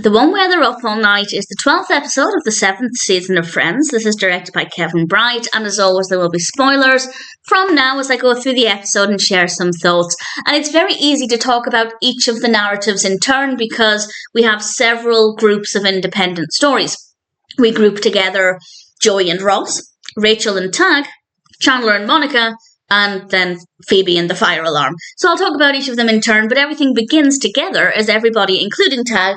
The One Where They're Up All Night is the 12th episode of the 7th season of Friends. This is directed by Kevin Bright, and as always there will be spoilers from now as I go through the episode and share some thoughts. And it's very easy to talk about each of the narratives in turn because we have several groups of independent stories. We group together Joey and Ross, Rachel and Tag, Chandler and Monica, and then Phoebe and the fire alarm. So I'll talk about each of them in turn, but everything begins together as everybody, including Tag,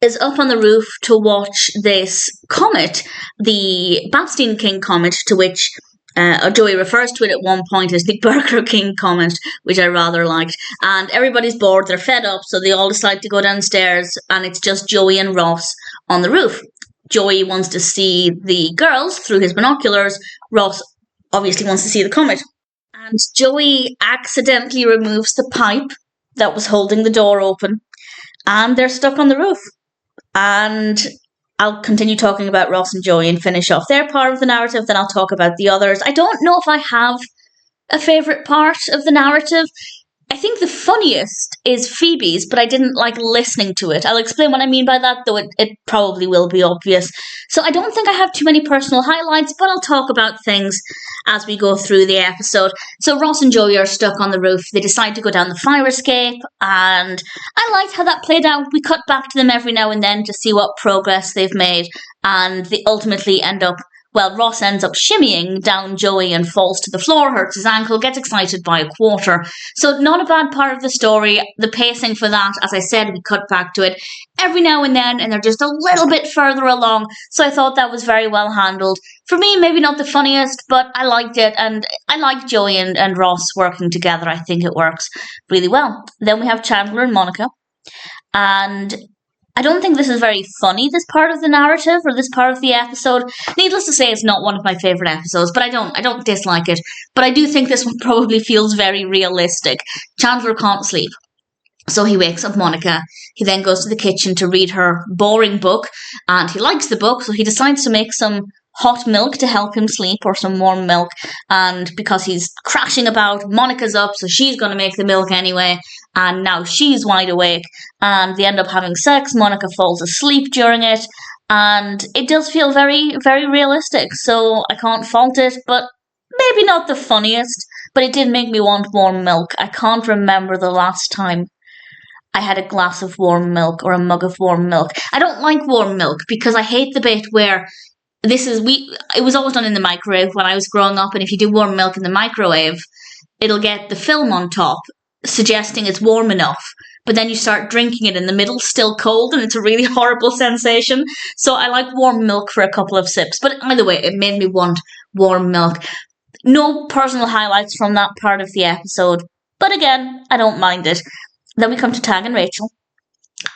is up on the roof to watch this comet, the Babstein King comet, to which Joey refers to it at one point as the Burger King comet, which I rather liked. And everybody's bored, they're fed up, so they all decide to go downstairs, and it's just Joey and Ross on the roof. Joey wants to see the girls through his binoculars. Ross obviously wants to see the comet. And Joey accidentally removes the pipe that was holding the door open, and they're stuck on the roof. And I'll continue talking about Ross and Joey and finish off their part of the narrative, then I'll talk about the others. I don't know if I have a favourite part of the narrative. I think the funniest is Phoebe's, but I didn't like listening to it. I'll explain what I mean by that, though it probably will be obvious. So I don't think I have too many personal highlights, but I'll talk about things as we go through the episode. So Ross and Joey are stuck on the roof. They decide to go down the fire escape, and I liked how that played out. We cut back to them every now and then to see what progress they've made, and they ultimately end up, well, Ross ends up shimmying down Joey and falls to the floor, hurts his ankle, gets excited by a quarter. So not a bad part of the story. The pacing for that, as I said, we cut back to it every now and then, and they're just a little bit further along. So I thought that was very well handled. For me, maybe not the funniest, but I liked it, and I like Joey and Ross working together. I think it works really well. Then we have Chandler and Monica, and I don't think this is very funny, this part of the narrative or this part of the episode. Needless to say, it's not one of my favourite episodes, but I don't dislike it. But I do think this one probably feels very realistic. Chandler can't sleep, so he wakes up Monica. He then goes to the kitchen to read her boring book, and he likes the book, so he decides to make some hot milk to help him sleep, or some warm milk, and because he's crashing about, Monica's up, so she's going to make the milk anyway, and now she's wide awake, and they end up having sex. Monica falls asleep during it, and it does feel very, very realistic, so I can't fault it, but maybe not the funniest, but it did make me want warm milk. I can't remember the last time I had a glass of warm milk or a mug of warm milk. I don't like warm milk because I hate the bit where it was always done in the microwave when I was growing up, and if you do warm milk in the microwave, it'll get the film on top, suggesting it's warm enough, but then you start drinking it in the middle, still cold, and it's a really horrible sensation. So I like warm milk for a couple of sips, but either way, it made me want warm milk. No personal highlights from that part of the episode, but again, I don't mind it. Then we come to Tag and Rachel.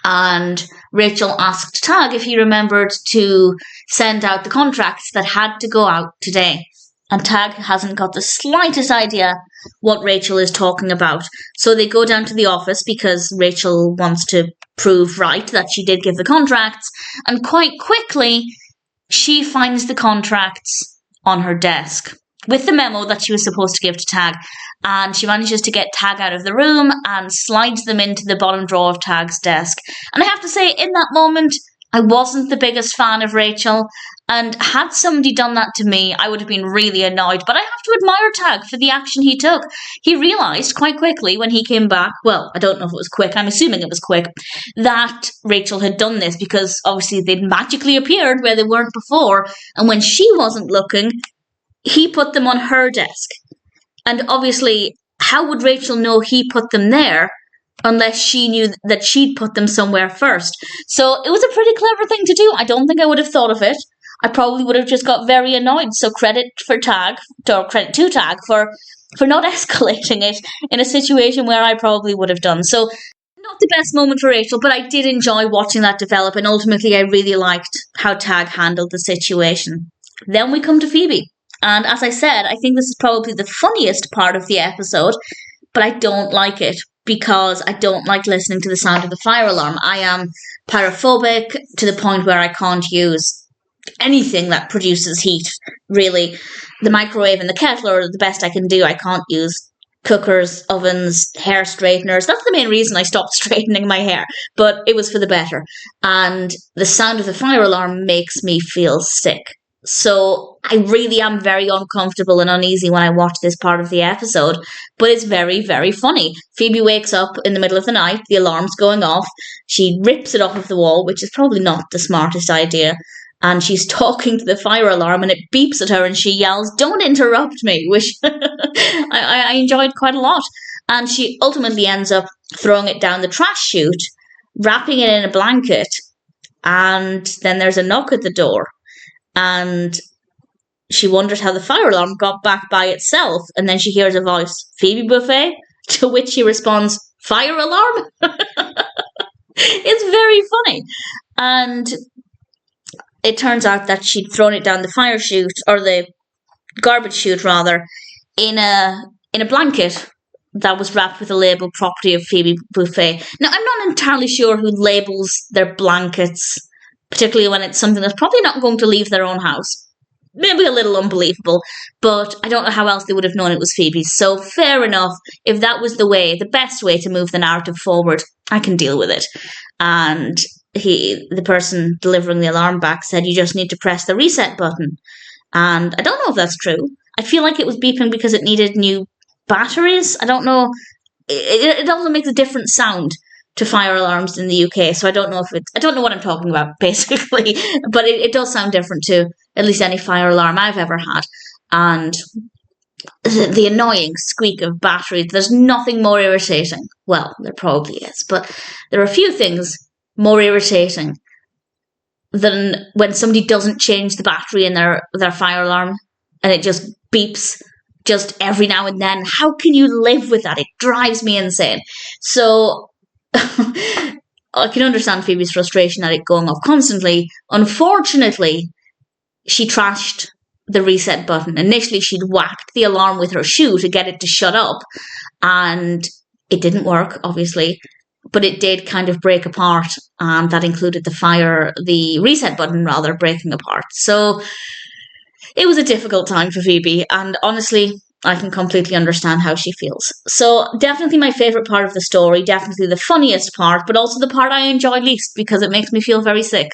And Rachel asked Tag if he remembered to send out the contracts that had to go out today. And Tag hasn't got the slightest idea what Rachel is talking about. So they go down to the office because Rachel wants to prove right that she did give the contracts. And quite quickly, she finds the contracts on her desk with the memo that she was supposed to give to Tag. And she manages to get Tag out of the room and slides them into the bottom drawer of Tag's desk. And I have to say, in that moment, I wasn't the biggest fan of Rachel. And had somebody done that to me, I would have been really annoyed. But I have to admire Tag for the action he took. He realised quite quickly when he came back, well, I don't know if it was quick, I'm assuming it was quick, that Rachel had done this because obviously they'd magically appeared where they weren't before. And when she wasn't looking, he put them on her desk. And obviously, how would Rachel know he put them there unless she knew that she'd put them somewhere first? So it was a pretty clever thing to do. I don't think I would have thought of it. I probably would have just got very annoyed. So credit to Tag for not escalating it in a situation where I probably would have done. So not the best moment for Rachel, but I did enjoy watching that develop. And ultimately, I really liked how Tag handled the situation. Then we come to Phoebe. And as I said, I think this is probably the funniest part of the episode, but I don't like it because I don't like listening to the sound of the fire alarm. I am pyrophobic to the point where I can't use anything that produces heat, really. The microwave and the kettle are the best I can do. I can't use cookers, ovens, hair straighteners. That's the main reason I stopped straightening my hair, but it was for the better. And the sound of the fire alarm makes me feel sick. So I really am very uncomfortable and uneasy when I watch this part of the episode, but it's very, very funny. Phoebe wakes up in the middle of the night, the alarm's going off, she rips it off of the wall, which is probably not the smartest idea, and she's talking to the fire alarm and it beeps at her and she yells, "Don't interrupt me," which I enjoyed quite a lot. And she ultimately ends up throwing it down the trash chute, wrapping it in a blanket, and then there's a knock at the door. And she wonders how the fire alarm got back by itself. And then she hears a voice, "Phoebe Buffay?" To which she responds, "Fire alarm?" It's very funny. And it turns out that she'd thrown it down the fire chute, or the garbage chute rather, in a blanket that was wrapped with a label "Property of Phoebe Buffay." Now, I'm not entirely sure who labels their blankets, particularly when it's something that's probably not going to leave their own house. Maybe a little unbelievable, but I don't know how else they would have known it was Phoebe's. So fair enough, if that was the best way to move the narrative forward, I can deal with it. And the person delivering the alarm back said, "You just need to press the reset button." And I don't know if that's true. I feel like it was beeping because it needed new batteries. I don't know. It also makes a different sound to fire alarms in the UK, so I don't know what I'm talking about, basically, but it does sound different to at least any fire alarm I've ever had. And the annoying squeak of batteries, there's nothing more irritating. Well, there probably is, but there are a few things more irritating than when somebody doesn't change the battery in their fire alarm and it just beeps just every now and then. How can you live with that? It drives me insane. So I can understand Phoebe's frustration at it going off constantly. Unfortunately, she trashed the reset button. Initially, she'd whacked the alarm with her shoe to get it to shut up, and it didn't work, obviously, but it did kind of break apart, and that included the reset button rather breaking apart. So it was a difficult time for Phoebe, and honestly, I can completely understand how she feels. So definitely my favourite part of the story, definitely the funniest part, but also the part I enjoy least because it makes me feel very sick.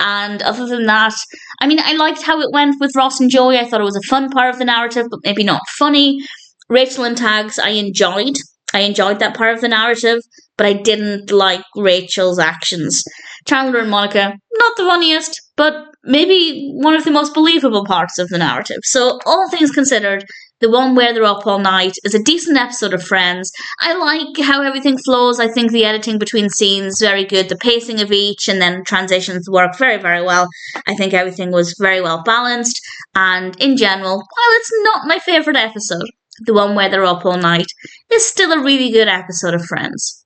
And other than that, I mean, I liked how it went with Ross and Joey. I thought it was a fun part of the narrative, but maybe not funny. Rachel and Tags, I enjoyed that part of the narrative, but I didn't like Rachel's actions. Chandler and Monica, not the funniest, but maybe one of the most believable parts of the narrative. So all things considered, the one where they're up all night is a decent episode of Friends. I like how everything flows. I think the editing between scenes is very good. The pacing of each and then transitions work very, very well. I think everything was very well balanced. And in general, while it's not my favourite episode, the one where they're up all night, is still a really good episode of Friends.